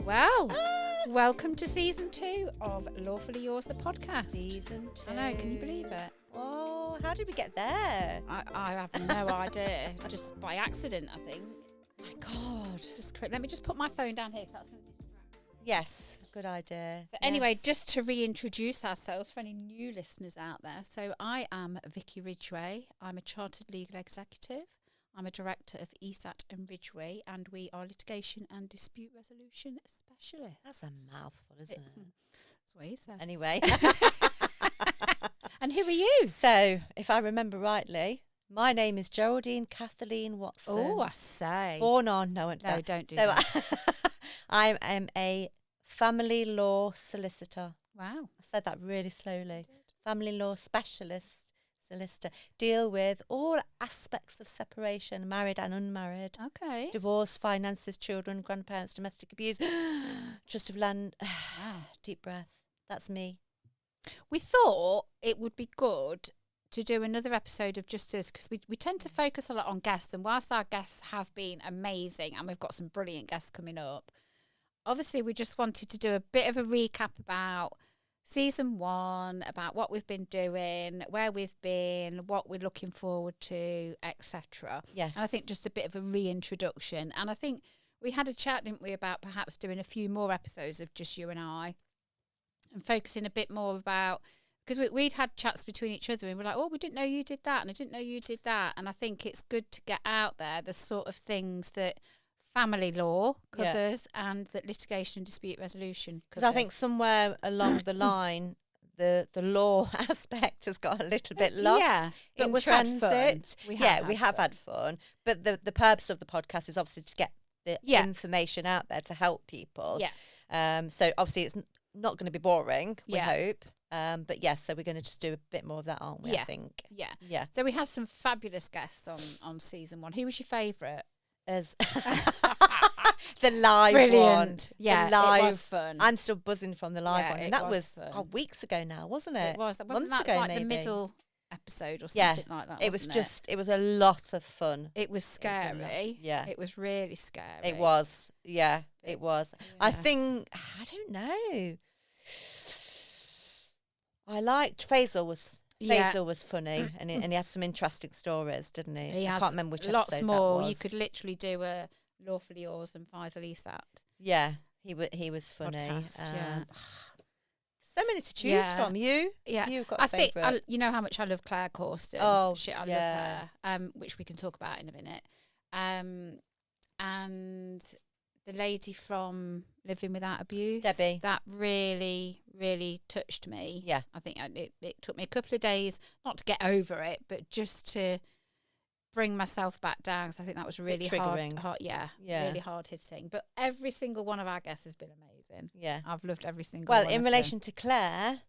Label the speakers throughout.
Speaker 1: Well, welcome to season 2 of Lawfully Yours, the podcast.
Speaker 2: Season 2.
Speaker 1: I know, can you believe it?
Speaker 2: Oh, how did we get there?
Speaker 1: I have no idea. Just by accident, I think.
Speaker 2: My God.
Speaker 1: Let me just put my phone down here because that's going to distract.
Speaker 2: Yes, good idea.
Speaker 1: So anyway, just to reintroduce ourselves for any new listeners out there. So I am Vickki Ridgway. I'm a chartered legal executive. I'm a director of ESAT and Ridgway, and we are litigation and dispute resolution specialists.
Speaker 2: That's a mouthful, isn't it?
Speaker 1: That's what he said.
Speaker 2: Anyway.
Speaker 1: And who are you?
Speaker 2: So, if I remember rightly, my name is Geraldine Kathleen Watson.
Speaker 1: Oh, I say.
Speaker 2: Born on, no,
Speaker 1: don't do that.
Speaker 2: I am a family law solicitor.
Speaker 1: Wow.
Speaker 2: I said that really slowly. Family law specialist. Solicitor, deal with all aspects of separation, married and unmarried.
Speaker 1: Okay.
Speaker 2: Divorce, finances, children, grandparents, domestic abuse, trust of land.
Speaker 1: Wow.
Speaker 2: Deep breath. That's me.
Speaker 1: We thought it would be good to do another episode of just us because we tend to focus a lot on guests, and whilst our guests have been amazing and we've got some brilliant guests coming up, obviously we just wanted to do a bit of a recap about Season 1, about what we've been doing, where we've been, what we're looking forward to, etc.
Speaker 2: Yes.
Speaker 1: And I think just a bit of a reintroduction. And I think we had a chat, didn't we, about perhaps doing a few more episodes of just you and I and focusing a bit more about, because we'd had chats between each other and we're like, oh, we didn't know you did that and I didn't know you did that. And I think it's good to get out there the sort of things that family law covers and that litigation and dispute resolution covers.
Speaker 2: Because I think somewhere along the line, the law aspect has got a little bit lost
Speaker 1: but
Speaker 2: in
Speaker 1: we've
Speaker 2: transit.
Speaker 1: had fun.
Speaker 2: We have had fun. But the purpose of the podcast is obviously to get the information out there to help people.
Speaker 1: Yeah.
Speaker 2: So obviously it's not going to be boring, we
Speaker 1: Yeah.
Speaker 2: hope. But yes, so we're going to just do a bit more of that, aren't we, I think?
Speaker 1: Yeah.
Speaker 2: Yeah.
Speaker 1: So we had some fabulous guests on season 1. Who was your favourite?
Speaker 2: As the live
Speaker 1: Brilliant.
Speaker 2: one.
Speaker 1: Yeah,
Speaker 2: the live.
Speaker 1: it was fun.
Speaker 2: I'm still buzzing from the live one.
Speaker 1: it
Speaker 2: And that
Speaker 1: was
Speaker 2: was
Speaker 1: fun.
Speaker 2: weeks ago now, wasn't it?
Speaker 1: It was. Wasn't
Speaker 2: Months
Speaker 1: that
Speaker 2: ago,
Speaker 1: like
Speaker 2: maybe.
Speaker 1: the middle episode or
Speaker 2: Yeah,
Speaker 1: something like that?
Speaker 2: It was
Speaker 1: wasn't
Speaker 2: it was a lot of fun.
Speaker 1: It was scary.
Speaker 2: Yeah.
Speaker 1: It was really scary.
Speaker 2: It was. Yeah, it was. I
Speaker 1: Yeah.
Speaker 2: think, I don't know. I liked Faisal was funny and he had some interesting stories, didn't he?
Speaker 1: He
Speaker 2: I
Speaker 1: has
Speaker 2: can't remember which
Speaker 1: lots
Speaker 2: episode
Speaker 1: more.
Speaker 2: that was.
Speaker 1: You could literally do a Lawfully Yours and Faisal ESAT
Speaker 2: Yeah, he was funny.
Speaker 1: podcast. Yeah.
Speaker 2: So many to choose from. You've got a
Speaker 1: I think
Speaker 2: favourite.
Speaker 1: you know how much I love Claire Corsten.
Speaker 2: Oh,
Speaker 1: shit, I
Speaker 2: yeah.
Speaker 1: love her. Which we can talk about in a minute. And the lady from Living Without Abuse,
Speaker 2: Debbie.
Speaker 1: that really, really touched me.
Speaker 2: Yeah.
Speaker 1: I think it took me a couple of days not to get over it, but just to bring myself back down, because I think that was really
Speaker 2: triggering.
Speaker 1: hard. Yeah, really hard hitting. But every single one of our guests has been amazing.
Speaker 2: Yeah.
Speaker 1: I've loved every single
Speaker 2: Well,
Speaker 1: one
Speaker 2: in
Speaker 1: of
Speaker 2: relation to Claire,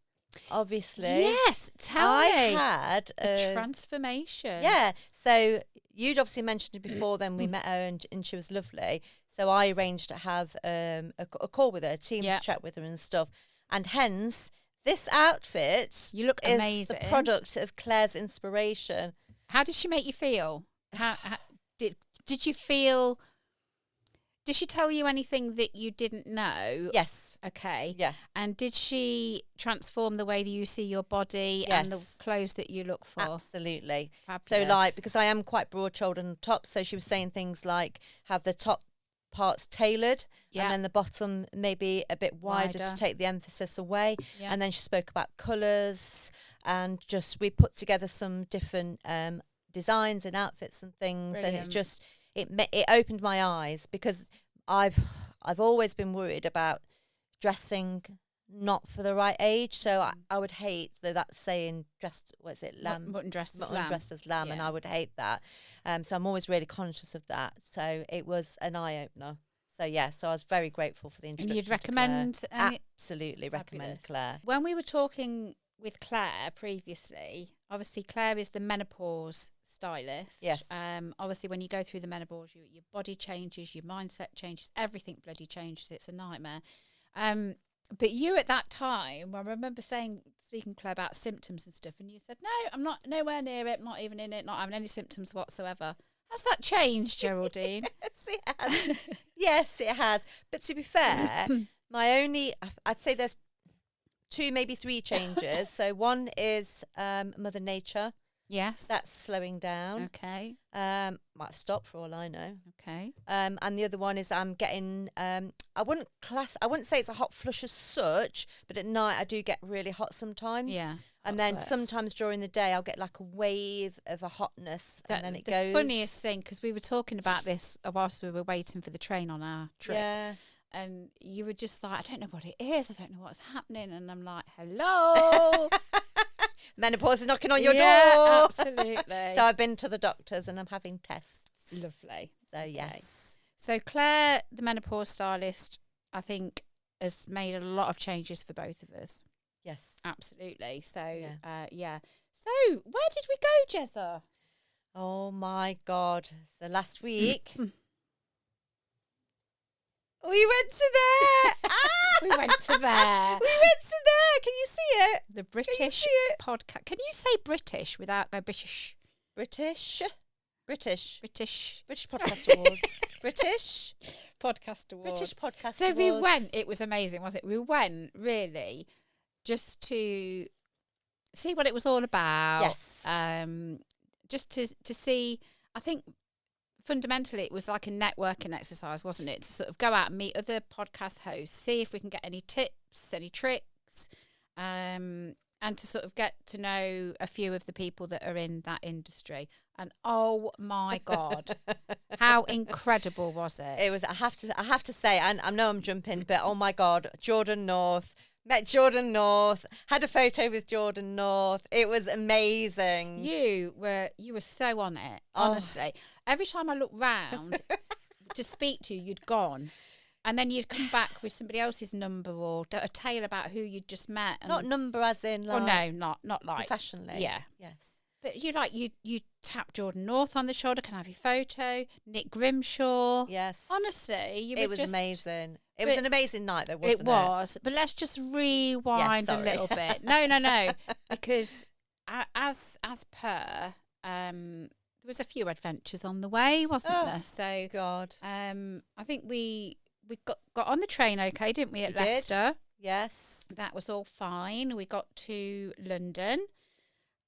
Speaker 2: obviously.
Speaker 1: yes, tell
Speaker 2: I
Speaker 1: me.
Speaker 2: had
Speaker 1: The transformation.
Speaker 2: Yeah. So you'd obviously mentioned it before then we met her and she was lovely. So I arranged to have a call with her, a Teams chat with her and stuff. And hence, this outfit
Speaker 1: You look
Speaker 2: is
Speaker 1: amazing.
Speaker 2: the product of Claire's inspiration.
Speaker 1: How did she make you feel? How did you feel? Did she tell you anything that you didn't know?
Speaker 2: Yes.
Speaker 1: Okay.
Speaker 2: Yeah.
Speaker 1: And did she transform the way that you see your body and the clothes that you look for?
Speaker 2: Absolutely.
Speaker 1: Fabulous.
Speaker 2: So like, because I am quite broad-shouldered on the top, so she was saying things like have the top parts tailored and then the bottom maybe a bit wider to take the emphasis away.
Speaker 1: Yeah.
Speaker 2: And then she spoke about colours and just we put together some different designs and outfits and things.
Speaker 1: Brilliant.
Speaker 2: And it's just it opened my eyes because I've always been worried about dressing not for the right age. So I would hate that saying dressed,
Speaker 1: Mutton dressed as
Speaker 2: mutton
Speaker 1: lamb.
Speaker 2: dressed as lamb, and I would hate that. So I'm always really conscious of that. So it was an eye opener. So so I was very grateful for the introduction.
Speaker 1: And you'd
Speaker 2: to
Speaker 1: recommend?
Speaker 2: Claire. Absolutely recommend
Speaker 1: Fabulous.
Speaker 2: Claire.
Speaker 1: When we were talking with Claire previously, obviously Claire is the menopause stylist.
Speaker 2: Yes.
Speaker 1: Obviously when you go through the menopause, your body changes, your mindset changes, everything bloody changes. It's a nightmare. But you at that time, I remember speaking to Claire about symptoms and stuff, and you said, no, I'm not nowhere near it, not even in it, not having any symptoms whatsoever. Has that changed, Geraldine?
Speaker 2: Yes, it has. Yes, it has. But to be fair, I'd say there's 2, maybe 3 changes. So one is Mother Nature.
Speaker 1: Yes.
Speaker 2: That's slowing down.
Speaker 1: Okay.
Speaker 2: Might have stopped for all I know.
Speaker 1: Okay.
Speaker 2: And the other one is I'm getting, I wouldn't say it's a hot flush as such, but at night I do get really hot sometimes.
Speaker 1: Yeah.
Speaker 2: And then sometimes during the day I'll get like a wave of a hotness, and then it goes.
Speaker 1: The funniest thing, because we were talking about this whilst we were waiting for the train on our trip.
Speaker 2: Yeah.
Speaker 1: And you were just like, I don't know what it is. I don't know what's happening. And I'm like, hello.
Speaker 2: Menopause is knocking on your door.
Speaker 1: Absolutely.
Speaker 2: So I've been to the doctors and I'm having tests.
Speaker 1: Lovely.
Speaker 2: So yes.
Speaker 1: So Claire, the menopause stylist, I think has made a lot of changes for both of us.
Speaker 2: Yes.
Speaker 1: Absolutely. So
Speaker 2: yeah.
Speaker 1: So where did we go, Jezza?
Speaker 2: Oh my God. So last week we went to there.
Speaker 1: We went to there.
Speaker 2: We went to there. Can you see it?
Speaker 1: The British podcast. Can you say British without going British?
Speaker 2: British
Speaker 1: Podcast Awards.
Speaker 2: British
Speaker 1: Podcast Awards.
Speaker 2: British Podcast
Speaker 1: So
Speaker 2: Awards.
Speaker 1: we went. It was amazing, wasn't it? We went really just to see what it was all about.
Speaker 2: Yes.
Speaker 1: Just to see. I think fundamentally it was like a networking exercise, wasn't it? To sort of go out and meet other podcast hosts, see if we can get any tips, any tricks, and to sort of get to know a few of the people that are in that industry. And oh my God, how incredible was it?
Speaker 2: It was. I have to say, and I know I'm jumping, but oh my God, Jordan North. Met Jordan North, had a photo with Jordan North. It was amazing.
Speaker 1: You were so on it, honestly. Every time I looked round to speak to you, you'd gone. And then you'd come back with somebody else's number or a tale about who you'd just met. And,
Speaker 2: not number as in like...
Speaker 1: Oh, no, not like...
Speaker 2: Professionally.
Speaker 1: Yeah.
Speaker 2: Yes.
Speaker 1: But you tap Jordan North on the shoulder, can I have your photo? Nick Grimshaw.
Speaker 2: Yes.
Speaker 1: Honestly,
Speaker 2: it was amazing. It was an amazing night though, wasn't it?
Speaker 1: It was. But let's just rewind a little bit. No. Because as per, there was a few adventures on the way, wasn't there? So
Speaker 2: God.
Speaker 1: I think we got on the train okay, didn't we, at Leicester?
Speaker 2: Yes.
Speaker 1: That was all fine. We got to London.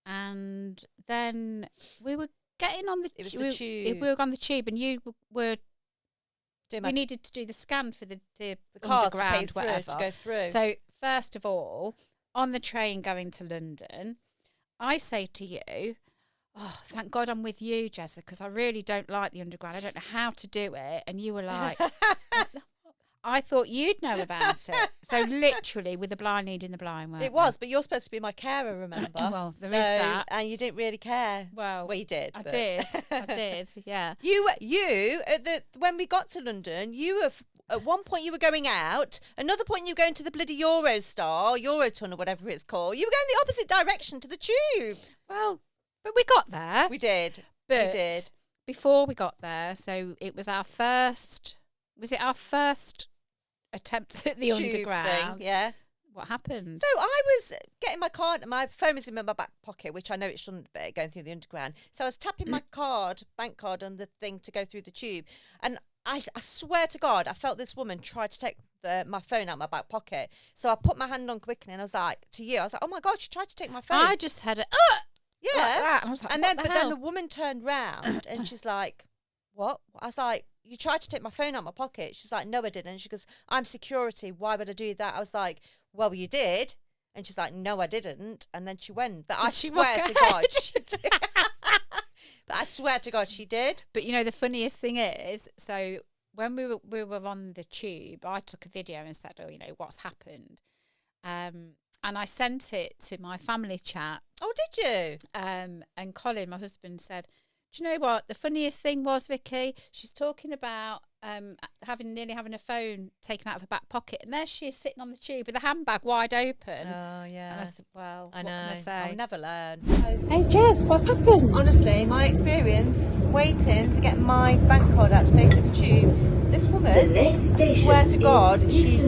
Speaker 1: And then we were getting on the...
Speaker 2: It was the tube.
Speaker 1: We were on the tube and you were... We needed to do the scan for the
Speaker 2: card
Speaker 1: underground,
Speaker 2: to
Speaker 1: whatever.
Speaker 2: To go through.
Speaker 1: So, first of all, on the train going to London, I say to you, oh, thank God I'm with you, Jessica, because I really don't like the underground. I don't know how to do it. And you were like... I thought you'd know about it. So literally with the blind leading the blind, weren't
Speaker 2: it was, but you're supposed to be my carer, remember?
Speaker 1: Well, there is that.
Speaker 2: And you didn't really care.
Speaker 1: Well,
Speaker 2: you did.
Speaker 1: I did, yeah.
Speaker 2: You when we got to London, you were, at one point you were going out, another point you were going to the bloody Eurotunnel, whatever it's called. You were going the opposite direction to the tube.
Speaker 1: Well, but we got there.
Speaker 2: We did.
Speaker 1: But before we got there, so it was our first... Was it our first attempt at the
Speaker 2: tube
Speaker 1: underground?
Speaker 2: Thing, yeah.
Speaker 1: What happened?
Speaker 2: So I was getting my card. My phone was in my back pocket, which I know it shouldn't be going through the underground. So I was tapping my bank card on the thing to go through the tube. And I swear to God, I felt this woman try to take my phone out of my back pocket. So I put my hand on quickly and I was like, oh my God, she tried to take my phone.
Speaker 1: I just had
Speaker 2: yeah.
Speaker 1: Like that. And I was like,
Speaker 2: then the woman turned round and she's like, what? I was like, you tried to take my phone out of my pocket. She's like, no, I didn't. And she goes, I'm security. Why would I do that? I was like, well, you did. And she's like, no, I didn't. And then she went. But I swear to God, she did. But I swear to God, she did.
Speaker 1: But you know, the funniest thing is, so when we were on the tube, I took a video and said, oh, you know, what's happened? And I sent it to my family chat.
Speaker 2: Oh, did you?
Speaker 1: And Colin, my husband, said, do you know what? The funniest thing was, Vicky, she's talking about nearly having a phone taken out of her back pocket. And there she is sitting on the tube with a handbag wide open.
Speaker 2: Oh, yeah.
Speaker 1: And I said, well,
Speaker 2: I
Speaker 1: know. What can I say?
Speaker 2: I'll never learn.
Speaker 3: Hey, Jess, what's happened?
Speaker 2: Honestly, my experience waiting to get my bank card out to pay for the tube. This woman, I swear to God, she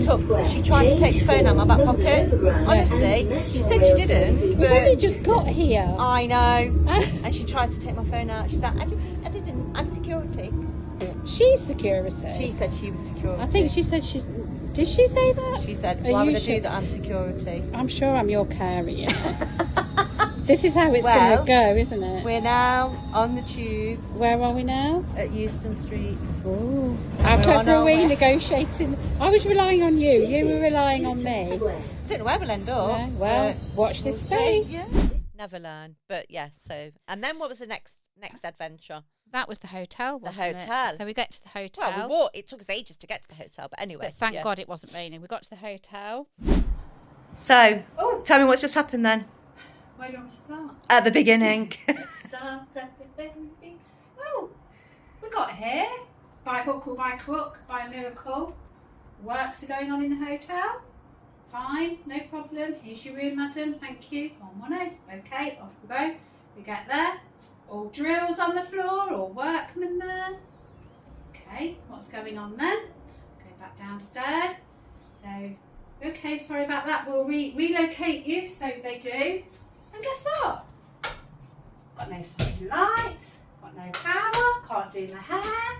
Speaker 2: tried to take the phone out of my back pocket. Honestly, she said she didn't. But
Speaker 3: You've only just got here.
Speaker 2: I know. And she tried to take my phone out. She's like, I didn't. I
Speaker 3: She's security.
Speaker 2: She said she was security.
Speaker 3: I think she said she's... Did she say that?
Speaker 2: She said,
Speaker 3: Are
Speaker 2: why
Speaker 3: you
Speaker 2: would I
Speaker 3: sure?
Speaker 2: do that? I'm security.
Speaker 3: I'm sure I'm your carrier. This is how it's
Speaker 2: Well,
Speaker 3: going to go, isn't it?
Speaker 2: We're now on the tube
Speaker 3: Where are we now?
Speaker 2: at Euston Street.
Speaker 3: Oh, how
Speaker 2: We're
Speaker 3: clever
Speaker 2: on
Speaker 3: are
Speaker 2: our
Speaker 3: we
Speaker 2: way.
Speaker 3: negotiating? I was relying on you. You were relying on me.
Speaker 2: I don't know where we'll end up.
Speaker 3: Yeah, well, watch this space.
Speaker 2: Yeah. Never learn. But yes, so... And then what was the next adventure?
Speaker 1: That was the hotel, wasn't
Speaker 2: hotel.
Speaker 1: it? So we get to the hotel.
Speaker 2: Well, we walked. It took us ages to get to the hotel, but anyway.
Speaker 1: But thank God it wasn't raining. We got to the hotel.
Speaker 2: So, tell me what's just happened then.
Speaker 1: Where do you want to start?
Speaker 2: At the beginning.
Speaker 1: Start at the beginning. Oh, we got here. By hook or by crook, by miracle. Works are going on in the hotel. Fine, no problem. Here's your room, madam. Thank you. One money. Okay, off we go. We get there. All drills on the floor, all workmen there. Okay, what's going on then? Go back downstairs. So, okay, sorry about that. We'll relocate you. So they do. And guess what? Got no fucking lights. Got no power. Can't do my hair.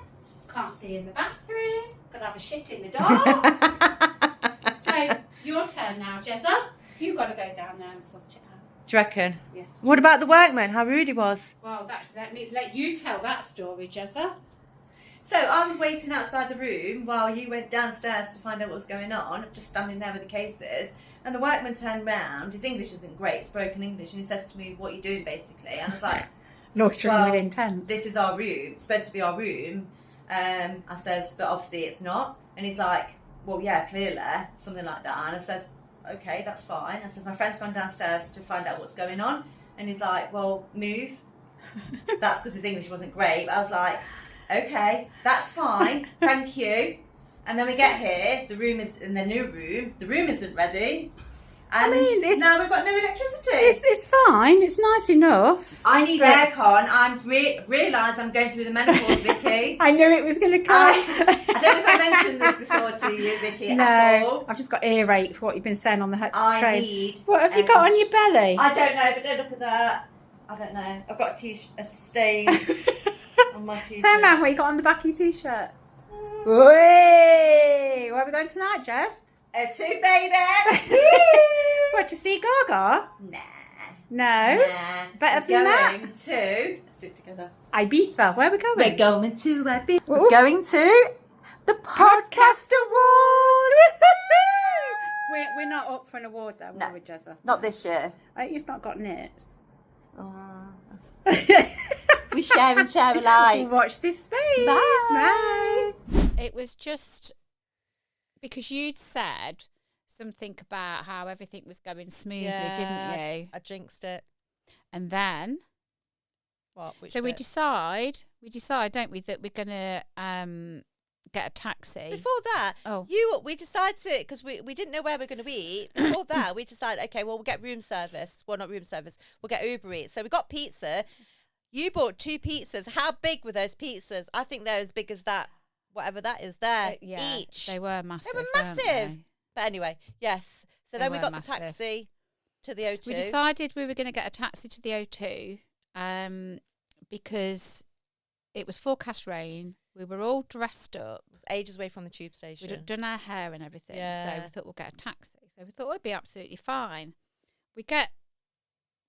Speaker 1: Can't see in the bathroom. Gotta have a shit in the dark. So, your turn now, Jezza. You've got to go down there and sort it out.
Speaker 2: Do you reckon?
Speaker 1: Yes.
Speaker 2: What about the workman? How rude he was.
Speaker 1: Well, let you tell that story, Jezza.
Speaker 2: So I was waiting outside the room while you went downstairs to find out what was going on, just standing there with the cases. And the workman turned round. His English isn't great, it's broken English, and he says to me, "What are you doing, basically?" And I was like,
Speaker 3: Loitering with intent.
Speaker 2: "This is our room. It's supposed to be our room." I says, "But obviously it's not." And he's like, "Well, yeah, clearly," something like that. And I says, "Okay, that's fine." I said, "My friend's gone downstairs to find out what's going on." And he's like, "Well, move." That's because his English wasn't great. But I was like, "Okay, that's fine. Thank you." And then we get here, the room is in the new room. The room isn't ready. And now we've got no electricity.
Speaker 3: It's fine. It's nice enough.
Speaker 2: I need aircon. I realise I'm going through the menopause, Vicky.
Speaker 3: I knew it was going to come.
Speaker 2: I don't know if I mentioned this before to you, Vicky, at all.
Speaker 3: I've just got earache for what you've been saying on the train.
Speaker 2: I need...
Speaker 3: What have you got on your belly?
Speaker 2: I don't know, but don't look at that. I don't know. I've got a stain on my t-shirt.
Speaker 3: Turn around what you got on the back of your t-shirt. Whee! Where are we going tonight, Jess?
Speaker 2: O2, baby!
Speaker 3: What, to see Gaga?
Speaker 2: Nah.
Speaker 3: No?
Speaker 2: Nah.
Speaker 3: Better than that?
Speaker 2: Going to... Let's do it together.
Speaker 3: Ibiza. Where are we going?
Speaker 2: We're going to Ibiza.
Speaker 3: Ooh.
Speaker 2: We're going to the Podcast Awards!
Speaker 3: We're not up for an award though,
Speaker 2: No.
Speaker 3: are we, Jezza?
Speaker 2: Not this year.
Speaker 3: You've not got nits.
Speaker 2: We share and share alike.
Speaker 3: Watch this space.
Speaker 2: Bye.
Speaker 1: It was just because you'd said something about how everything was going smoothly, didn't you?
Speaker 2: I jinxed it.
Speaker 1: And then,
Speaker 2: What?
Speaker 1: we decide, don't we, that we're gonna get a taxi.
Speaker 2: Before that, we decided to, because we didn't know where we were going to eat. Before that, we decided, okay, well, we'll get room service. Well, not room service. We'll get Uber Eats. So we got pizza. You bought 2 pizzas. How big were those pizzas? I think they're as big as that, whatever that is there, each.
Speaker 1: They were massive.
Speaker 2: They were
Speaker 1: weren't
Speaker 2: massive.
Speaker 1: they?
Speaker 2: But anyway, yes. So
Speaker 1: They
Speaker 2: then we
Speaker 1: were
Speaker 2: got
Speaker 1: massive.
Speaker 2: the taxi to the O2.
Speaker 1: We decided we were going to get a taxi to the O2 because it was forecast rain. We were all dressed up.
Speaker 2: It was ages away from the tube station.
Speaker 1: We'd done our hair and everything.
Speaker 2: Yeah.
Speaker 1: So we thought we'll get a taxi. So we thought we'd be absolutely fine.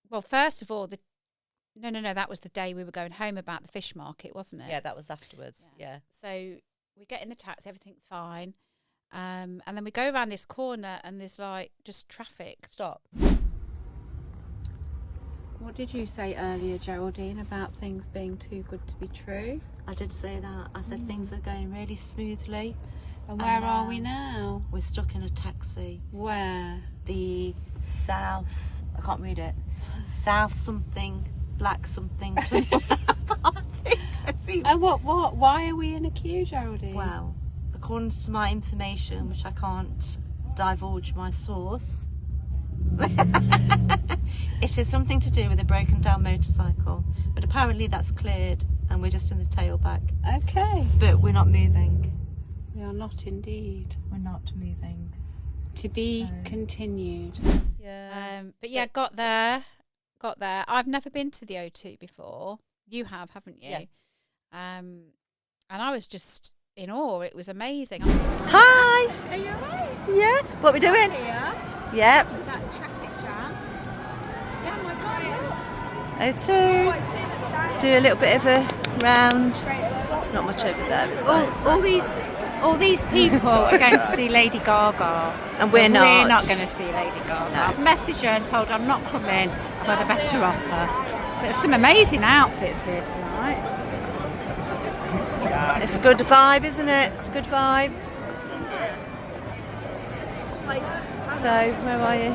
Speaker 1: Well, first of all, no, that was the day we were going home about the fish market, wasn't it?
Speaker 2: Yeah, that was afterwards. Yeah.
Speaker 1: So we get in the taxi, everything's fine. And then we go around this corner and there's like just traffic.
Speaker 2: Stop.
Speaker 3: What did you say earlier, Geraldine, about things being too good to be true?
Speaker 2: I did say that. I said things are going really smoothly.
Speaker 3: And where are we now?
Speaker 2: We're stuck in a taxi.
Speaker 3: Where?
Speaker 2: The south, I can't read it. South something, black something.
Speaker 3: And what? Why are we in a queue, Geraldine?
Speaker 2: Well, according to my information, which I can't divulge my source, it is something to do with a broken down motorcycle. But apparently that's cleared and we're just in the tailback.
Speaker 3: Okay.
Speaker 2: But we're not moving.
Speaker 3: We are not indeed.
Speaker 2: We're not moving.
Speaker 3: To be continued.
Speaker 2: Yeah.
Speaker 1: But yeah, got there. I've never been to the O2 before. You have, haven't you?
Speaker 2: Yeah.
Speaker 1: And And I was just in awe. It was amazing.
Speaker 2: Hi.
Speaker 1: Are you alright?
Speaker 2: Yeah. What are we doing?
Speaker 1: Here.
Speaker 2: Yep.
Speaker 1: That traffic jam. Yeah, my God.
Speaker 2: O2. Do a little bit of a round. Not much over there, is there?
Speaker 1: All these people are going to see Lady Gaga.
Speaker 2: And we're not.
Speaker 1: We're not going to see Lady Gaga.
Speaker 2: No.
Speaker 1: I've messaged her and told her I'm not coming. I've got a better offer. But there's some amazing outfits here tonight.
Speaker 2: It's a good vibe, isn't it? It's a good vibe. So, where are you?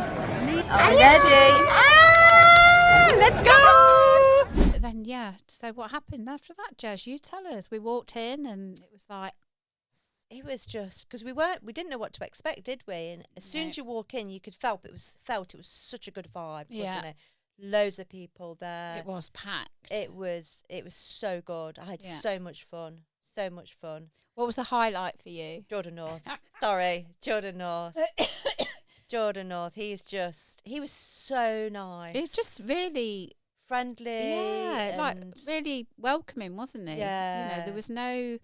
Speaker 2: Are you ready? Ah, let's go!
Speaker 1: But then, yeah, so what happened after that, Jez? You tell us. We walked in and it was like...
Speaker 2: It was just, because we didn't know what to expect, did we? And as soon as you walk in, you could felt it was such a good vibe, wasn't it? Loads of people there.
Speaker 1: It was packed.
Speaker 2: It was so good. I had so much fun. So much fun.
Speaker 1: What was the highlight for you?
Speaker 2: Jordan North. Sorry, Jordan North. Jordan North. He was so nice.
Speaker 1: It was just really
Speaker 2: friendly.
Speaker 1: Yeah, like really welcoming, wasn't he?
Speaker 2: Yeah.
Speaker 1: You know, there was no,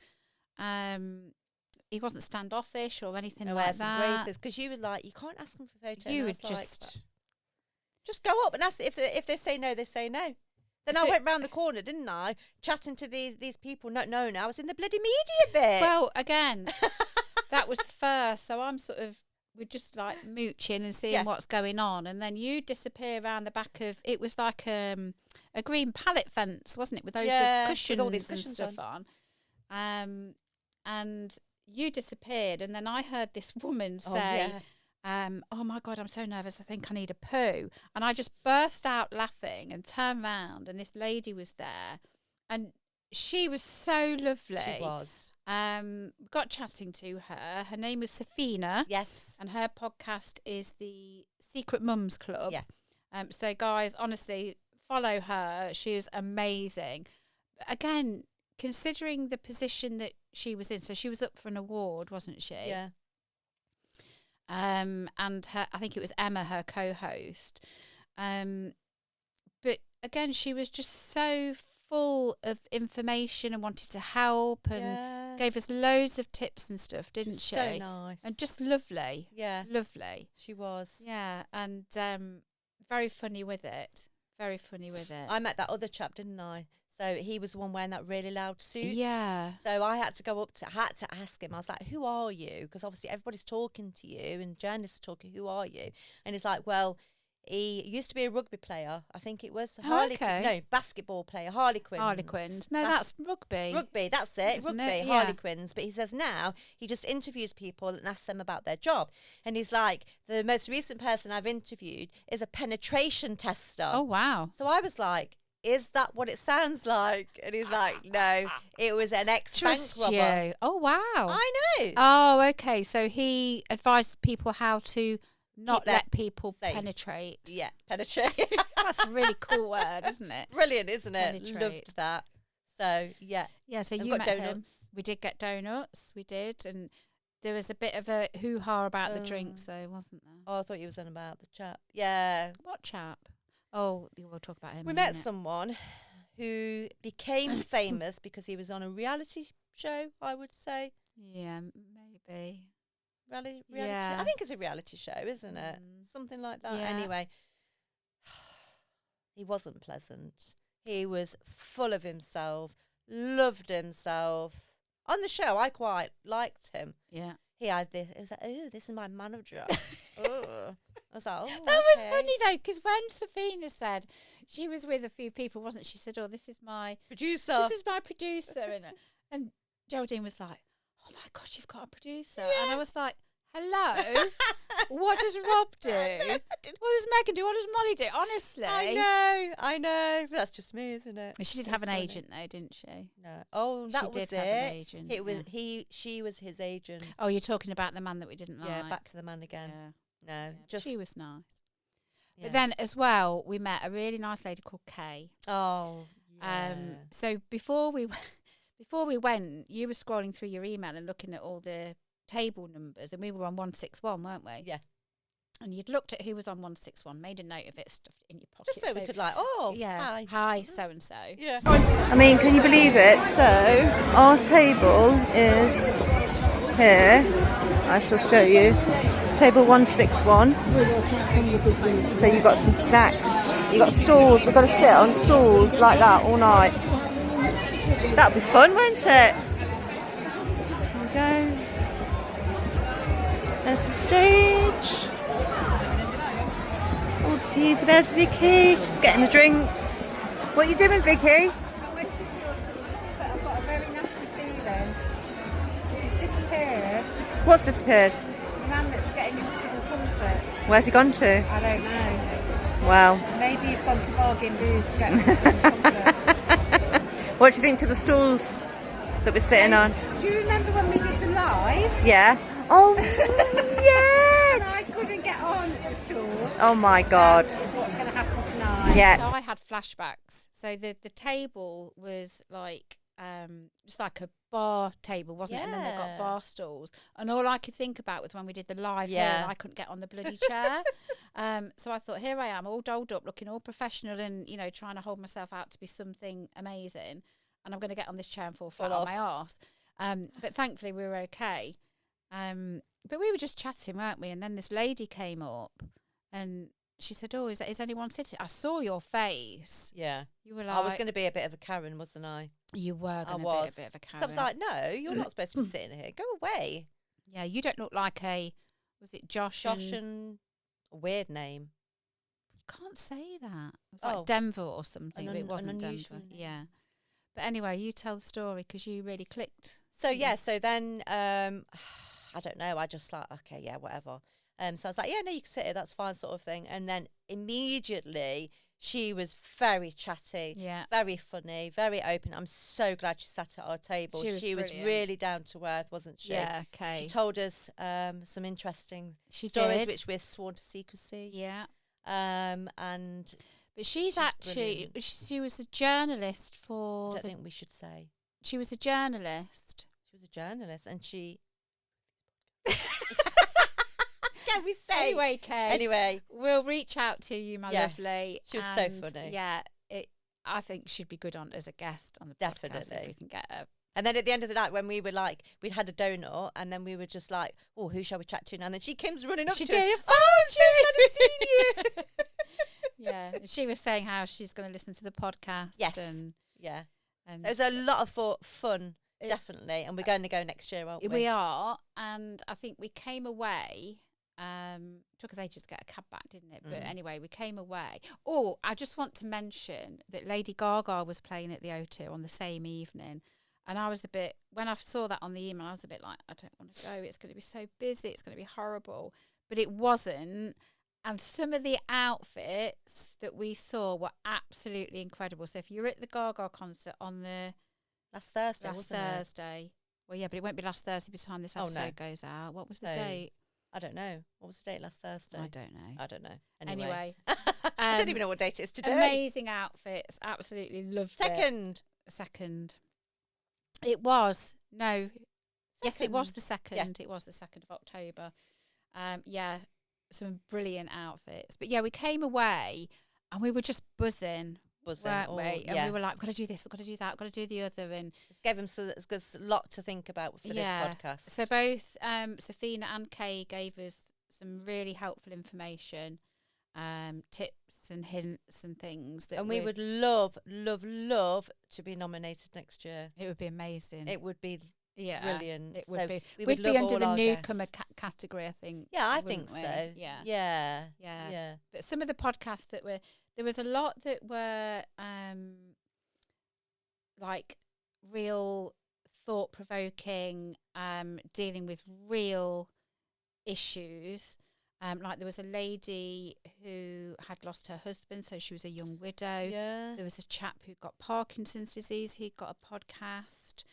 Speaker 1: he wasn't standoffish or anything like that.
Speaker 2: Because you were like, you can't ask them for photos.
Speaker 1: You would just
Speaker 2: go up and ask if they say no, they say no. Then I went round the corner, didn't I? Chatting to these people not knowing I was in the bloody media bit.
Speaker 1: Well, again, that was the first. So I'm we're just like mooching and seeing what's going on. And then you disappear around the back of, it was like a green pallet fence, wasn't it? With loads of cushions,
Speaker 2: with all these
Speaker 1: and stuff on. And you disappeared. And then I heard this woman say, oh my God, I'm so nervous. I think I need a poo. And I just burst out laughing and turned round, and this lady was there, and she was so lovely.
Speaker 2: She was.
Speaker 1: Got chatting to her. Her name was Safina.
Speaker 2: Yes.
Speaker 1: And her podcast is the Secret Mums Club.
Speaker 2: Yeah.
Speaker 1: So guys, honestly, follow her. She is amazing. Again, considering the position that she was in, so she was up for an award, wasn't she?
Speaker 2: Yeah.
Speaker 1: And I think it was Emma, her co-host. But again, she was just so full of information and wanted to help and gave us loads of tips and stuff, didn't she?
Speaker 2: So nice.
Speaker 1: And just lovely.
Speaker 2: Yeah.
Speaker 1: Lovely.
Speaker 2: She was.
Speaker 1: Yeah, and very funny with it. Very funny with it.
Speaker 2: I met that other chap, didn't I? So he was the one wearing that really loud suit.
Speaker 1: Yeah.
Speaker 2: So I had to go up to, ask him. I was like, who are you? Because obviously everybody's talking to you and journalists are talking, who are you? And he's like, well, he used to be a rugby player. I think it was basketball player, Harlequins.
Speaker 1: Harlequins. No, that's rugby.
Speaker 2: Rugby, that's it.
Speaker 1: Isn't
Speaker 2: rugby,
Speaker 1: it?
Speaker 2: Harlequins. But he says now he just interviews people and asks them about their job. And he's like, the most recent person I've interviewed is a penetration tester.
Speaker 1: Oh, wow.
Speaker 2: So I was like, is that what it sounds like? And he's like, no, it was an ex-bank robber.
Speaker 1: Oh, wow.
Speaker 2: I know.
Speaker 1: Oh, okay. So he advised people how to not let people
Speaker 2: safe.
Speaker 1: Penetrate.
Speaker 2: Yeah, penetrate.
Speaker 1: That's a really cool word, isn't it?
Speaker 2: Brilliant, isn't it?
Speaker 1: Penetrate.
Speaker 2: Loved that. So, yeah.
Speaker 1: Yeah, so
Speaker 2: I've
Speaker 1: you
Speaker 2: got
Speaker 1: met
Speaker 2: donuts.
Speaker 1: him. We did get donuts. We did. And there was a bit of a hoo-ha about the drinks, though, wasn't there?
Speaker 2: Oh, I thought you was on about the chap. Yeah.
Speaker 1: What chap? Oh, we'll talk about him.
Speaker 2: We met someone who became famous because he was on a reality show, I would say.
Speaker 1: Yeah, maybe.
Speaker 2: Reality
Speaker 1: Yeah.
Speaker 2: I think it's a reality show, isn't it? Something like that.
Speaker 1: Yeah.
Speaker 2: Anyway, he wasn't pleasant. He was full of himself, loved himself. On the show, I quite liked him.
Speaker 1: Yeah.
Speaker 2: He had this. It was like, oh, this is my manager. Oh. I was like, oh,
Speaker 1: that was funny though, because when Safina said she was with a few people, wasn't she? Said, "Oh, this is my
Speaker 2: producer.
Speaker 1: This is my producer," and Geraldine was like, "Oh my God, you've got a producer!" And I was like, "Hello, what does Rob do? What does Megan do? What does Molly do?" Honestly,
Speaker 2: I know. But that's just me, isn't it?
Speaker 1: She did have an agent though, didn't she?
Speaker 2: No. Oh, that was
Speaker 1: did have an agent.
Speaker 2: It was she was his agent.
Speaker 1: Oh, you're talking about the man that we didn't like.
Speaker 2: Yeah, back to the man again.
Speaker 1: Yeah.
Speaker 2: No, just
Speaker 1: she was nice.
Speaker 2: Yeah.
Speaker 1: But then as well, we met a really nice lady called Kay.
Speaker 2: Oh, yeah.
Speaker 1: So before we went, you were scrolling through your email and looking at all the table numbers, and we were on 161, weren't we?
Speaker 2: Yeah.
Speaker 1: and you'd looked at who was on 161, made a note of it, stuffed it in your pocket.
Speaker 2: Just so we could
Speaker 1: hi, so-and-so.
Speaker 2: Yeah. I mean, can you believe it? So, our table is here. I shall show you. Table 161. So you've got some snacks. You've got stools. We've got to sit on stools like that all night. That'll be fun, won't it? There we go. There's the stage. All the people. There's Vickki. She's getting the drinks. What are you doing, Vickki?
Speaker 1: I'm waiting for your civil comfort. I've got a very nasty feeling. Because he's disappeared.
Speaker 2: What's disappeared?
Speaker 1: The man that's getting your civil comfort.
Speaker 2: Where's he gone to?
Speaker 1: I don't know.
Speaker 2: Well.
Speaker 1: Maybe he's gone to bargain booze to get your civil comfort.
Speaker 2: What do you think to the stools that we're sitting on?
Speaker 1: Do you remember when we did the live?
Speaker 2: Yeah. Oh, yes!
Speaker 1: And I couldn't get on the stool.
Speaker 2: Oh my God.
Speaker 1: Is what's going to happen tonight.
Speaker 2: Yeah.
Speaker 1: So I had flashbacks. So the table was like just like a bar table, wasn't it? And then they got bar stools. And all I could think about was when we did the live here, and I couldn't get on the bloody chair. So I thought, here I am, all dolled up, looking all professional, and trying to hold myself out to be something amazing. And I'm going to get on this chair and fall flat on my arse. But thankfully we were okay. But we were just chatting, weren't we? And then this lady came up, and she said, "Oh, is anyone sitting?" I saw your face.
Speaker 2: Yeah.
Speaker 1: You were like,
Speaker 2: I was going to be a bit of a Karen, wasn't I?
Speaker 1: You were going to be a bit of a Karen.
Speaker 2: So I was like, no, you're not supposed to be sitting here. Go away.
Speaker 1: Yeah, you don't look like was it Josh
Speaker 2: and a weird name.
Speaker 1: You can't say that. It was like Denver or something, but it wasn't Denver. Yeah. But anyway, you tell the story because you really clicked.
Speaker 2: So, so then, I don't know. I just like, okay, yeah, whatever. So I was like, yeah, no, you can sit here. That's fine, sort of thing. And then immediately she was very chatty, very funny, very open. I'm so glad she sat at our table. She was really down to earth, wasn't she?
Speaker 1: Yeah, okay.
Speaker 2: She told us some interesting stories, which we're sworn to secrecy.
Speaker 1: Yeah.
Speaker 2: But
Speaker 1: she's actually, she was a journalist for...
Speaker 2: I don't think we should say.
Speaker 1: She was a journalist.
Speaker 2: She was a journalist, and she... Can we say?
Speaker 1: Anyway, Kay.
Speaker 2: Anyway.
Speaker 1: We'll reach out to you, my lovely.
Speaker 2: She was so funny.
Speaker 1: Yeah, I think she'd be good on as a guest on the podcast if we can get her.
Speaker 2: And then at the end of the night, when we were like, we'd had a donut, and then we were just like, oh, who shall we chat to now? And then she comes running up to us.
Speaker 1: She did.
Speaker 2: Oh, I'm so glad I've seen you.
Speaker 1: Yeah, she was saying how she's going to listen to the podcast.
Speaker 2: Yes.
Speaker 1: And
Speaker 2: there was a lot of fun, definitely. And we're going to go next year, aren't we?
Speaker 1: We are. And I think we came away. Took us ages to get a cab back, didn't it? But anyway, we came away. Oh, I just want to mention that Lady Gaga was playing at the O2 on the same evening. And I was a bit, when I saw that on the email, I was a bit like, I don't want to go. It's going to be so busy. It's going to be horrible. But it wasn't. And some of the outfits that we saw were absolutely incredible. So if you're at the Gaga concert on the...
Speaker 2: Last Thursday.
Speaker 1: Well, yeah, but it won't be last Thursday by the time this episode goes out. What was the date?
Speaker 2: I don't know. What was the date last Thursday?
Speaker 1: I don't know.
Speaker 2: Anyway. I don't even know what date it is today.
Speaker 1: Amazing outfits. Absolutely loved it. Second. It was. No. Yes, it was the 2nd. Yeah. It was the 2nd of October. Some brilliant outfits. But yeah, we came away and we were just buzzing, weren't we? And we were like, we've got to do this, we've got to do that, we've got to do the other. And
Speaker 2: it gave them a lot to think about for this podcast.
Speaker 1: So both Safina and Kay gave us some really helpful information, tips and hints and things.
Speaker 2: And we would love to be nominated next year.
Speaker 1: It would be amazing.
Speaker 2: It would be brilliant.
Speaker 1: It would be. We'd be under the newcomer category, I think.
Speaker 2: Yeah, I think so.
Speaker 1: Yeah. But some of the podcasts there was a lot that were like real thought-provoking, dealing with real issues. Like there was a lady who had lost her husband, so she was a young widow.
Speaker 2: Yeah.
Speaker 1: There was a chap who got Parkinson's disease. He got a podcast.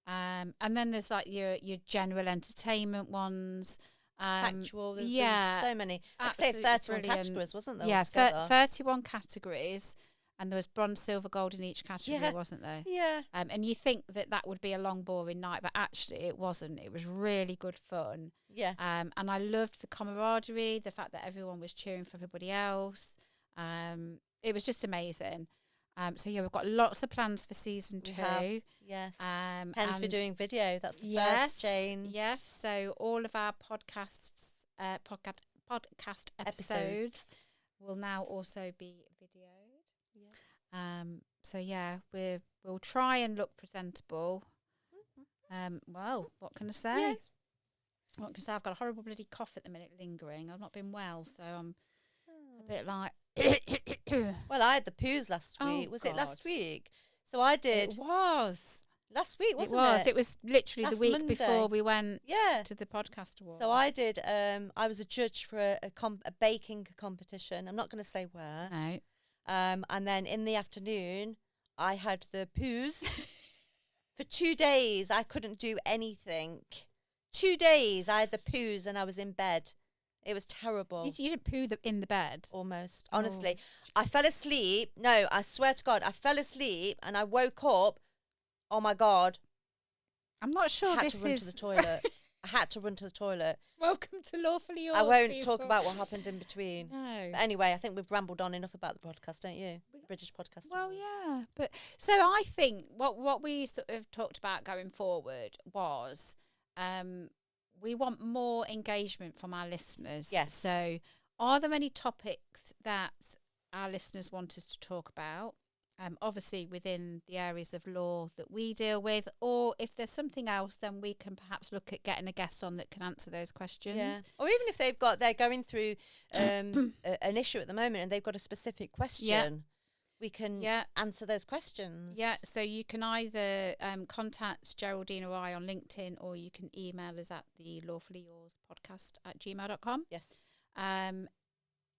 Speaker 1: And then there's like your general entertainment ones.
Speaker 2: Factual. There's so many. I'd say 31 categories, wasn't there?
Speaker 1: Yeah, 31 categories. And there was bronze, silver, gold in each category, wasn't there?
Speaker 2: Yeah.
Speaker 1: And you think that would be a long, boring night, but actually it wasn't. It was really good fun.
Speaker 2: Yeah.
Speaker 1: And I loved the camaraderie, the fact that everyone was cheering for everybody else. It was just amazing. So yeah, we've got lots of plans for season 2.
Speaker 2: We have, yes. Hence we're
Speaker 1: and
Speaker 2: doing video. That's the first change.
Speaker 1: Yes. So all of our podcast episodes will now also be videoed.
Speaker 2: Yes.
Speaker 1: So yeah, we'll try and look presentable. Well, what can I say?
Speaker 2: Yeah.
Speaker 1: What can I say? I've got a horrible bloody cough at the minute lingering. I've not been well, so I'm a bit like.
Speaker 2: Well, I had the poos last week. Was it last week? So I did.
Speaker 1: It was.
Speaker 2: Last week, wasn't it?
Speaker 1: It was literally
Speaker 2: Last
Speaker 1: the week
Speaker 2: Monday.
Speaker 1: before we went
Speaker 2: Yeah.
Speaker 1: to the podcast award.
Speaker 2: So I did. I was a judge for a baking competition. I'm not going to say where.
Speaker 1: No.
Speaker 2: And then in the afternoon, I had the poos. For 2 days, I couldn't do anything. 2 days, I had the poos and I was in bed. It was terrible.
Speaker 1: You didn't poo in the bed?
Speaker 2: Almost. Honestly. I fell asleep. No, I swear to God, I fell asleep and I woke up. Oh, my God.
Speaker 1: I'm not sure
Speaker 2: I had to run to the toilet. I had to run to the toilet.
Speaker 1: Welcome to Lawfully Yours.
Speaker 2: I won't
Speaker 1: people.
Speaker 2: talk about what happened in between.
Speaker 1: No.
Speaker 2: But anyway, I think we've rambled on enough about the podcast, don't you? British podcast.
Speaker 1: Well, yeah. But so I think what we sort of talked about going forward was we want more engagement from our listeners.
Speaker 2: Yes.
Speaker 1: So are there any topics that our listeners want us to talk about? Obviously within the areas of law that we deal with, or if there's something else, then we can perhaps look at getting a guest on that can answer those questions.
Speaker 2: Yeah. Or even if they're going through an issue at the moment and they've got a specific question, we can answer those questions.
Speaker 1: Yeah, so you can either contact Geraldine or I on LinkedIn, or you can email us at the Lawfully Yours podcast at gmail.com.
Speaker 2: Yes.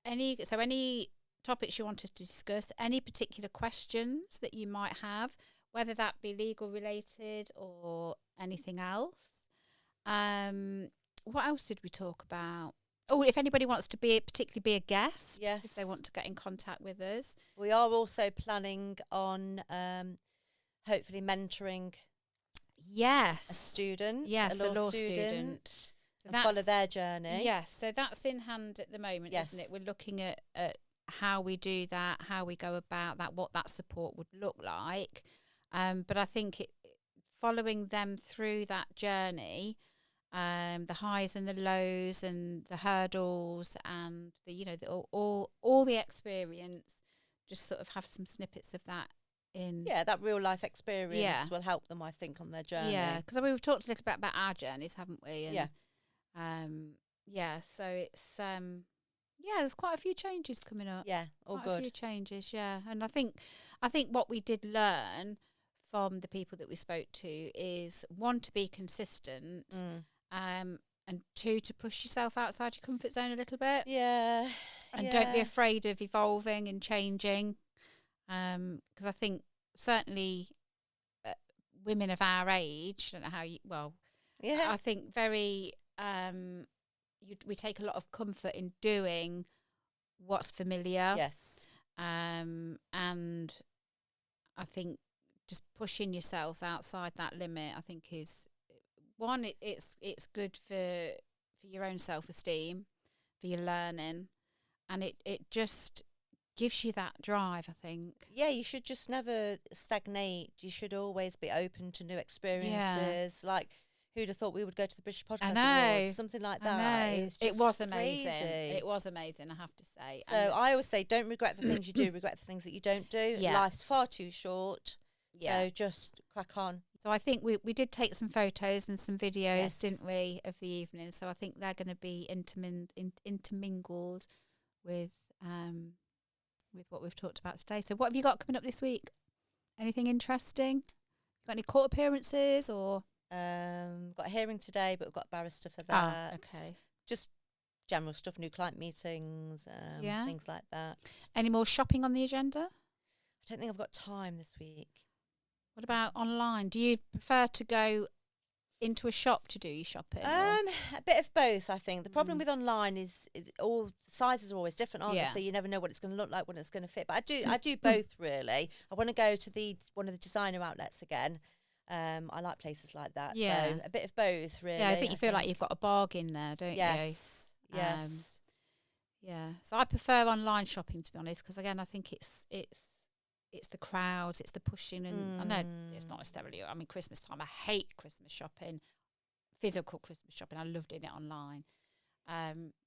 Speaker 1: Any topics you want us to discuss, any particular questions that you might have, whether that be legal related or anything else. What else did we talk about? Oh, if anybody wants to particularly be a guest, if they want to get in contact with us.
Speaker 2: We are also planning on hopefully mentoring a student,
Speaker 1: a law student.
Speaker 2: So and follow their journey.
Speaker 1: Yes, so that's in hand at the moment, isn't it? We're looking at how we do that, how we go about that, what that support would look like. But I think following them through that journey, the highs and the lows and the hurdles and all the experience, just sort of have some snippets of that in.
Speaker 2: Yeah, that real life experience will help them, I think, on their journey.
Speaker 1: Yeah, because we've talked a little bit about our journeys, haven't we? And, so it's there's quite a few changes coming up.
Speaker 2: Yeah, all
Speaker 1: quite
Speaker 2: good.
Speaker 1: A few changes, and I think what we did learn from the people that we spoke to is, one, to be consistent, and two, to push yourself outside your comfort zone a little bit.
Speaker 2: Yeah.
Speaker 1: And don't be afraid of evolving and changing, because I think certainly women of our age, I don't know how you, I think very we take a lot of comfort in doing what's familiar.
Speaker 2: Yes.
Speaker 1: And I think just pushing yourselves outside that limit, I think, is one. It's good for your own self-esteem, for your learning, and it just gives you that drive, I think.
Speaker 2: Yeah, you should just never stagnate. You should always be open to new experiences. Like, who'd have thought we would go to the British Podcast Awards? Something like that.
Speaker 1: It was amazing.
Speaker 2: Crazy.
Speaker 1: It was amazing, I have to say.
Speaker 2: So I always say, don't regret the things you do, regret the things that you don't do.
Speaker 1: Yeah.
Speaker 2: Life's far too short.
Speaker 1: Yeah.
Speaker 2: So just crack on.
Speaker 1: So I think we did take some photos and some videos, didn't we, of the evening. So I think they're going to be intermingled with what we've talked about today. So what have you got coming up this week? Anything interesting? Got any court appearances or?
Speaker 2: Got a hearing today, but we've got a barrister for that.
Speaker 1: Oh, okay.
Speaker 2: Just general stuff, new client meetings, things like that.
Speaker 1: Any more shopping on the agenda?
Speaker 2: I don't think I've got time this week.
Speaker 1: What about online? Do you prefer to go into a shop to do your shopping?
Speaker 2: A bit of both, I think. The problem with online is all sizes are always different, aren't they? So you never know what it's going to look like, when it's going to fit. But I do both, really. I want to go to one of the designer outlets again. I like places like that.
Speaker 1: Yeah.
Speaker 2: So a bit of both, really.
Speaker 1: Yeah, I think you feel like you've got a bargain there, don't you?
Speaker 2: Yes. Yes.
Speaker 1: Yeah. So I prefer online shopping, to be honest, because again, I think it's the crowds, it's the pushing, and I know it's not necessarily. I mean, Christmas time, I hate Christmas shopping, physical Christmas shopping. I love doing it online.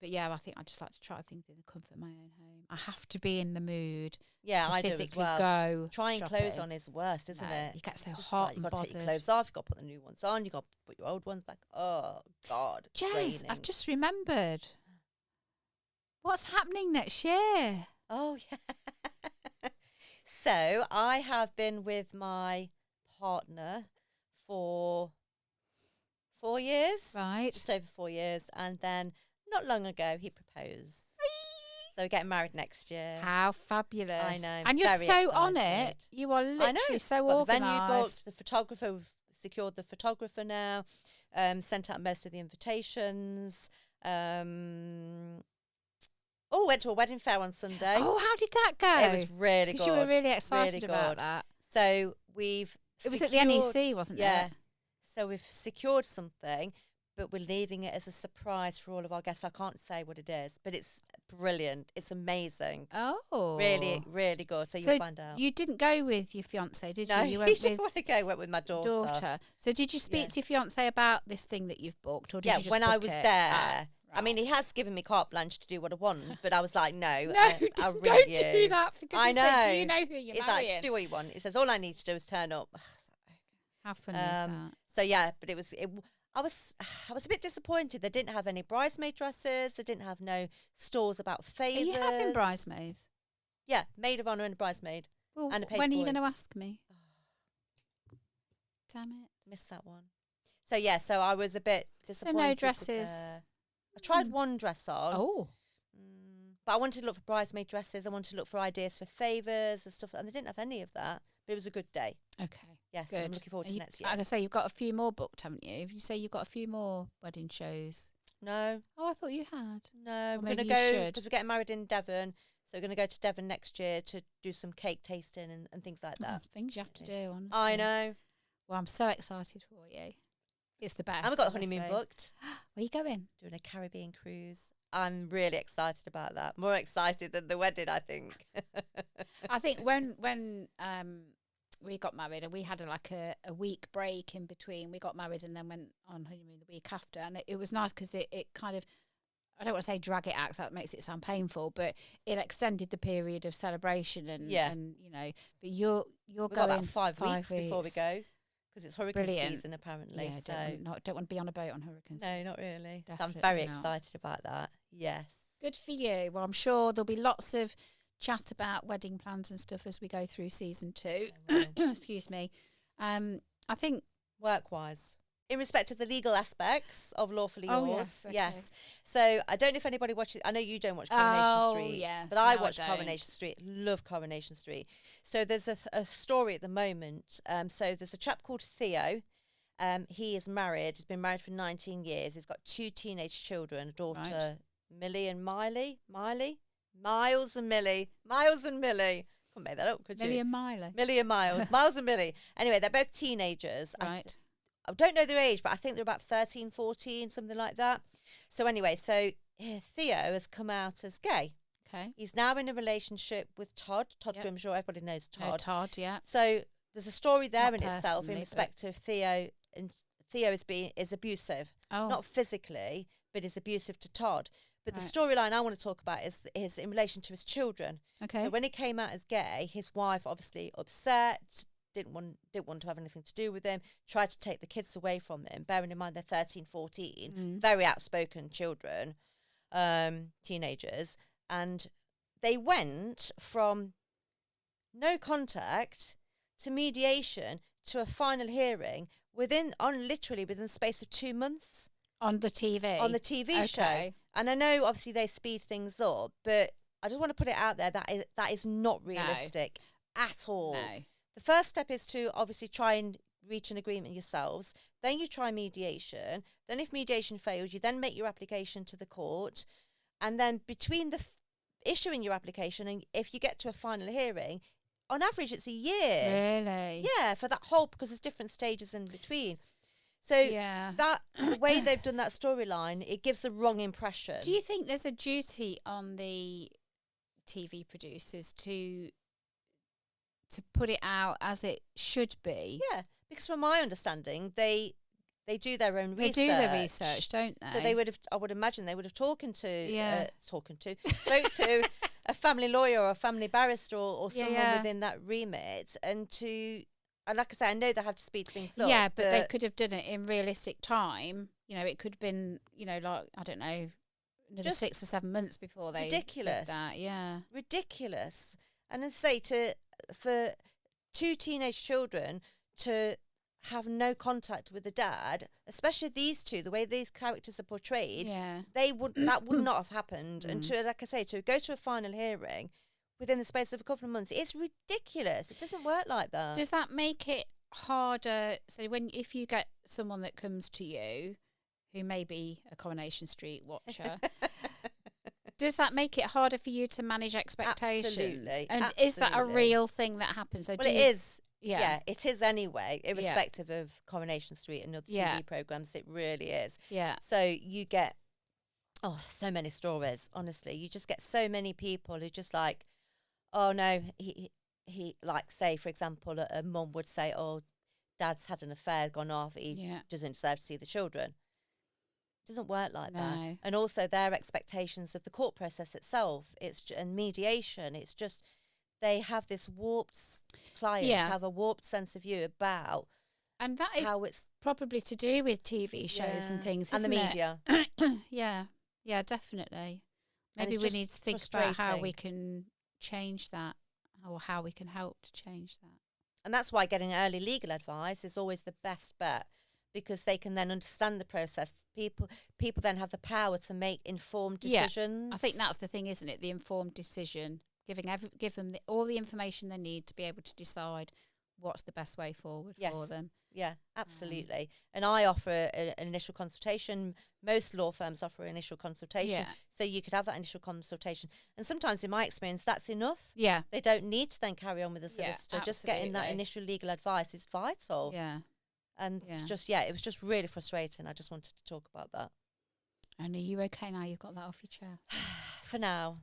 Speaker 1: But yeah, I think I just like to try things in the comfort of my own home. I have to be in the mood.
Speaker 2: Yeah,
Speaker 1: to
Speaker 2: I
Speaker 1: physically
Speaker 2: do as well.
Speaker 1: Go
Speaker 2: trying
Speaker 1: shopping.
Speaker 2: clothes on is worst, isn't it?
Speaker 1: You get so
Speaker 2: It's
Speaker 1: hot
Speaker 2: like,
Speaker 1: and
Speaker 2: you've got to take your
Speaker 1: bothered.
Speaker 2: clothes off. You've got to put the new ones on. You've got to put your old ones back. Oh God, it's
Speaker 1: Jess,
Speaker 2: draining.
Speaker 1: I've just remembered. What's happening next year?
Speaker 2: Oh yeah. So I have been with my partner for 4 years,
Speaker 1: Right.
Speaker 2: just over 4 years, and then not long ago he proposed. So we're getting married next year.
Speaker 1: How fabulous.
Speaker 2: I know.
Speaker 1: And you're
Speaker 2: very
Speaker 1: so on
Speaker 2: excited.
Speaker 1: it. You are
Speaker 2: I know.
Speaker 1: literally so
Speaker 2: Got the venue
Speaker 1: organised.
Speaker 2: booked, the photographer, we've secured the photographer now, sent out most of the invitations. Went to a wedding fair on Sunday.
Speaker 1: Oh, how did that go?
Speaker 2: It was really good.
Speaker 1: Because you were really excited
Speaker 2: really
Speaker 1: about
Speaker 2: good.
Speaker 1: that.
Speaker 2: So we've
Speaker 1: It was at the NEC, wasn't
Speaker 2: yeah.
Speaker 1: it?
Speaker 2: So we've secured something, but we're leaving it as a surprise for all of our guests. I can't say what it is, but it's brilliant. It's amazing.
Speaker 1: Oh.
Speaker 2: Really, really good. So you'll find out.
Speaker 1: You didn't go with your fiance, did
Speaker 2: No,
Speaker 1: you? You
Speaker 2: you
Speaker 1: went
Speaker 2: didn't
Speaker 1: with
Speaker 2: want to go. Went with my daughter.
Speaker 1: So did you speak to your fiance about this thing that you've booked, or did you just
Speaker 2: when I
Speaker 1: book
Speaker 2: was
Speaker 1: it?
Speaker 2: there.
Speaker 1: Ah,
Speaker 2: I mean, he has given me carte blanche to do what I want, but I was like, no,
Speaker 1: no,
Speaker 2: I
Speaker 1: don't
Speaker 2: really
Speaker 1: do that. For
Speaker 2: I
Speaker 1: goodness sake.
Speaker 2: know.
Speaker 1: Do you know who you're
Speaker 2: It's
Speaker 1: marrying?
Speaker 2: like, just do what you want. He says, all I need to do is turn up.
Speaker 1: How funny is that?
Speaker 2: So yeah, but I was a bit disappointed. They didn't have any bridesmaid dresses. They didn't have no stores about favours.
Speaker 1: Are you having bridesmaids?
Speaker 2: Yeah, maid of honour and a bridesmaid.
Speaker 1: Well,
Speaker 2: And a paid
Speaker 1: when are you
Speaker 2: boy.
Speaker 1: going to ask me? Damn it.
Speaker 2: Missed that one. So yeah, so I was a bit disappointed.
Speaker 1: no dresses.
Speaker 2: I tried one dress on.
Speaker 1: Oh.
Speaker 2: But I wanted to look for bridesmaid dresses. I wanted to look for ideas for favours and stuff. And they didn't have any of that. But it was a good day.
Speaker 1: Okay.
Speaker 2: Yes,
Speaker 1: Good.
Speaker 2: I'm looking forward to next year.
Speaker 1: Like I say, you've got a few more booked, haven't you? You say you've got a few more wedding shows.
Speaker 2: No.
Speaker 1: Oh, I thought you had.
Speaker 2: No,
Speaker 1: Or
Speaker 2: we're going to
Speaker 1: maybe
Speaker 2: go,
Speaker 1: you should.
Speaker 2: because we're getting married in Devon. So we're going to go to Devon next year to do some cake tasting and things like that.
Speaker 1: Oh, things you have to do, honestly.
Speaker 2: I know.
Speaker 1: Well, I'm so excited for you. It's the best.
Speaker 2: And we've got the honeymoon
Speaker 1: honestly.
Speaker 2: booked.
Speaker 1: Where are you going?
Speaker 2: Doing a Caribbean cruise. I'm really excited about that. More excited than the wedding, I think.
Speaker 1: I think when we got married and we had a week break in between. We got married and then went on honeymoon the week after, and it was nice because it kind of, I don't want to say drag it out 'cause that makes it sound painful, but it extended the period of celebration and you know. But you're
Speaker 2: We've
Speaker 1: going
Speaker 2: got about 5 weeks before we go because it's hurricane
Speaker 1: Brilliant.
Speaker 2: season apparently.
Speaker 1: Yeah,
Speaker 2: so
Speaker 1: don't want to be on a boat on hurricanes.
Speaker 2: no, not really. So I'm
Speaker 1: Definitely
Speaker 2: very
Speaker 1: not.
Speaker 2: excited about that. Yes.
Speaker 1: Good for you. Well, I'm sure there'll be lots of chat about wedding plans and stuff as we go through season 2. Excuse me. I think
Speaker 2: Work-wise. In respect of the legal aspects of Lawfully Yours.
Speaker 1: Oh, yes, okay.
Speaker 2: Yes. So I don't know if anybody watches, I know you don't watch Coronation Street,
Speaker 1: yes,
Speaker 2: but I
Speaker 1: no, I
Speaker 2: watch
Speaker 1: don't.
Speaker 2: Coronation Street, love Coronation Street. So there's a story at the moment. So there's a chap called Theo. He is married, he's been married for 19 years. He's got 2 teenage children, a daughter,
Speaker 1: Right.
Speaker 2: Millie and Miley. Miles and Millie. Couldn't make that up, could you?
Speaker 1: Millie and Miley.
Speaker 2: Millie and Miles. Miles and Millie. Anyway, they're both teenagers.
Speaker 1: Right.
Speaker 2: I don't know their age, but I think they're about 13, 14, something like that. So anyway, Theo has come out as gay.
Speaker 1: Okay.
Speaker 2: He's now in a relationship with Todd. Todd
Speaker 1: Yep.
Speaker 2: Grimshaw, everybody knows Todd.
Speaker 1: No, Todd, yeah.
Speaker 2: So there's a story there
Speaker 1: Not
Speaker 2: in itself in
Speaker 1: personally,
Speaker 2: respect of Theo. And Theo is abusive,
Speaker 1: Oh.
Speaker 2: not physically, but is abusive to Todd. But the
Speaker 1: Right.
Speaker 2: storyline I want to talk about is in relation to his children.
Speaker 1: Okay.
Speaker 2: So when he came out as gay, his wife obviously upset, didn't want to have anything to do with him, tried to take the kids away from him, bearing in mind they're 13, 14, very outspoken children, teenagers. And they went from no contact to mediation to a final hearing literally within the space of 2 months.
Speaker 1: On the TV.
Speaker 2: On the TV show.
Speaker 1: Okay.
Speaker 2: And I know obviously they speed things up, but I just want to put it out there that is not realistic at all.
Speaker 1: No.
Speaker 2: The first step is to obviously try and reach an agreement yourselves. Then you try mediation. Then if mediation fails, you then make your application to the court. And then between issuing your application and if you get to a final hearing, on average, it's a year.
Speaker 1: Really?
Speaker 2: Yeah, for that whole, because there's different stages in between. So that the way they've done that storyline, it gives the wrong impression.
Speaker 1: Do you think there's a duty on the TV producers to put it out as it should be?
Speaker 2: Yeah, because from my understanding, they do their own research.
Speaker 1: They do their research, don't they?
Speaker 2: So they would have. I would imagine they would have spoke to a family lawyer or a family barrister or someone within that remit, and like I say, I know they have to speed things up.
Speaker 1: Yeah, but they could have done it in realistic time. You know, it could have been, like, I don't know, another 6 or 7 months before they did that. Yeah,
Speaker 2: ridiculous. And as I say, for 2 teenage children to have no contact with the dad, especially these two, the way these characters are portrayed, that would not have happened. And like I say, to go to a final hearing within the space of a couple of months, it's ridiculous. It doesn't work like that.
Speaker 1: Does that make it harder? So if you get someone that comes to you who may be a Coronation Street watcher, does that make it harder for you to manage expectations?
Speaker 2: Absolutely.
Speaker 1: And is that a real thing that happens? So
Speaker 2: it is.
Speaker 1: Yeah,
Speaker 2: it is anyway, irrespective of Coronation Street and other TV programmes. It really is. Yeah. So you get, so many stories, honestly. You just get so many people who just like, oh, no, he like, say, for example, a mum would say, oh, dad's had an affair, gone off, he doesn't deserve to see the children. It doesn't work like that. And also their expectations of the court process itself, and mediation, it's just... They have this warped, clients have a warped sense of view about,
Speaker 1: and that is
Speaker 2: how it's
Speaker 1: probably to do with TV shows and things,
Speaker 2: and the media.
Speaker 1: Yeah, definitely. Maybe we need to think about how we can change that, or how we can help to change that.
Speaker 2: And that's why getting early legal advice is always the best bet, because they can then understand the process. People then have the power to make informed decisions.
Speaker 1: I think that's the thing, isn't it? The informed decision. Give them all the information they need to be able to decide what's the best way forward for them.
Speaker 2: Yeah, absolutely. And I offer an initial consultation. Most law firms offer an initial consultation. So you could have that initial consultation. And sometimes, in my experience, that's enough. Yeah. They don't need to then carry on with the solicitor. Just getting that initial legal advice is vital. Yeah. And it's just, it was just really frustrating. I just wanted to talk about that.
Speaker 1: And are you okay now you've got that off your chest?
Speaker 2: For now.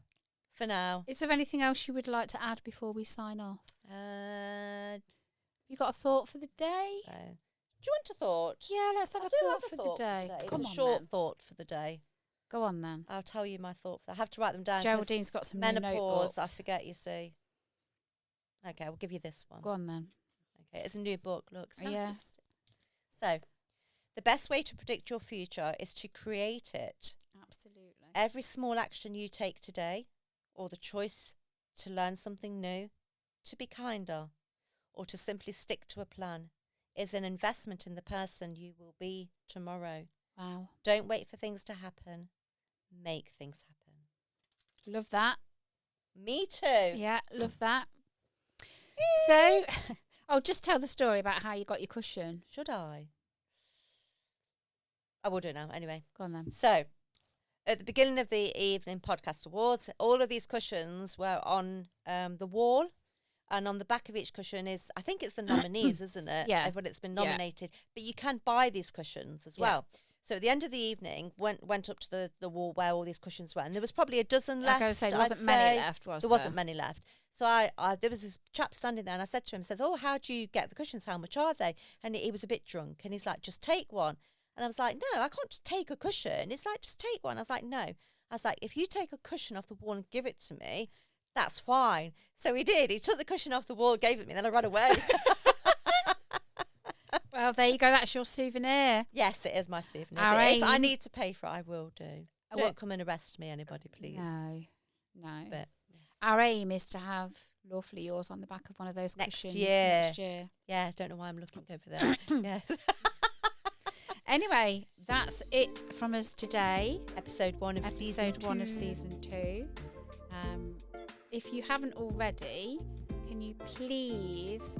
Speaker 1: Is there anything else you would like to add before we sign off? You got a thought for the day?
Speaker 2: Do you want a thought?
Speaker 1: Yeah, let's have a thought for the day.
Speaker 2: It's a short thought for the day.
Speaker 1: Go on then.
Speaker 2: I'll tell you my thought. I have to write them down.
Speaker 1: Geraldine's got some
Speaker 2: menopause.
Speaker 1: New notebooks.
Speaker 2: I forget, you see. Okay, we'll give you this one.
Speaker 1: Go on then.
Speaker 2: Okay, it's a new book. Look. So, the best way to predict your future is to create it.
Speaker 1: Absolutely.
Speaker 2: Every small action you take today, or the choice to learn something new, to be kinder, or to simply stick to a plan, is an investment in the person you will be tomorrow.
Speaker 1: Wow.
Speaker 2: Don't wait for things to happen. Make things happen.
Speaker 1: Love that.
Speaker 2: Me too.
Speaker 1: Yeah, love that. So, just tell the story about how you got your cushion.
Speaker 2: Should I? I will do it now anyway.
Speaker 1: Go on then.
Speaker 2: So, at the beginning of the evening podcast awards, all of these cushions were on the wall, and on the back of each cushion is, I think it's the nominees, isn't it?
Speaker 1: Yeah.
Speaker 2: Everyone that's been nominated. But you can buy these cushions as well. So at the end of the evening, went up to the wall where all these cushions were, and there was probably a dozen left.
Speaker 1: I gotta say, there wasn't many left, was there?
Speaker 2: There wasn't many left. So there was this chap standing there, and I said to him, "Oh, how do you get the cushions? How much are they?" And he was a bit drunk, and he's like, "Just take one." And I was like, "No, I can't just take a cushion." It's like, "Just take one." I was like, "No." I was like, "If you take a cushion off the wall and give it to me, that's fine." So he did. He took the cushion off the wall, gave it me, and then I ran away.
Speaker 1: Well, there you go. That's your souvenir.
Speaker 2: Yes, it is my souvenir. If I need to pay for it, I will do. Don't come and arrest me, anybody, please.
Speaker 1: No. But our aim is to have Lawfully Yours on the back of one of those cushions next year.
Speaker 2: Yeah, don't know why I'm looking over there. Yes.
Speaker 1: Anyway, that's it from us today.
Speaker 2: Episode 1 of season
Speaker 1: 2. If you haven't already, can you please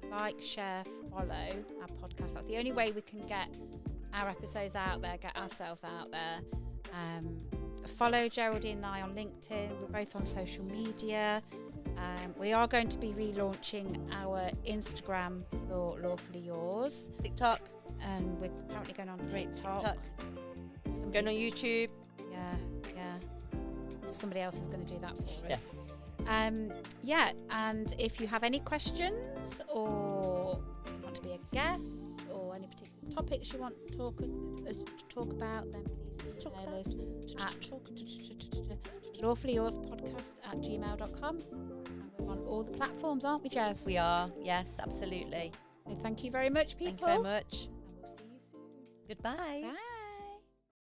Speaker 1: like, share, follow our podcast? That's the only way we can get our episodes out there, get ourselves out there. Follow Geraldine and I on LinkedIn. We're both on social media. We are going to be relaunching our Instagram for Lawfully Yours.
Speaker 2: TikTok.
Speaker 1: And we're apparently going on TikTok.
Speaker 2: Going on YouTube.
Speaker 1: Yeah. Somebody else is going to do that for us.
Speaker 2: Yes.
Speaker 1: And if you have any questions or want to be a guest or any particular topics you want us to talk about, then please email us at lawfullyyourspodcast@gmail.com. And we're on all the platforms, aren't we, Jess?
Speaker 2: We are. Yes, absolutely.
Speaker 1: So thank you very much, people.
Speaker 2: Thank you very much.
Speaker 1: And we'll see you soon.
Speaker 2: Goodbye.
Speaker 1: Bye.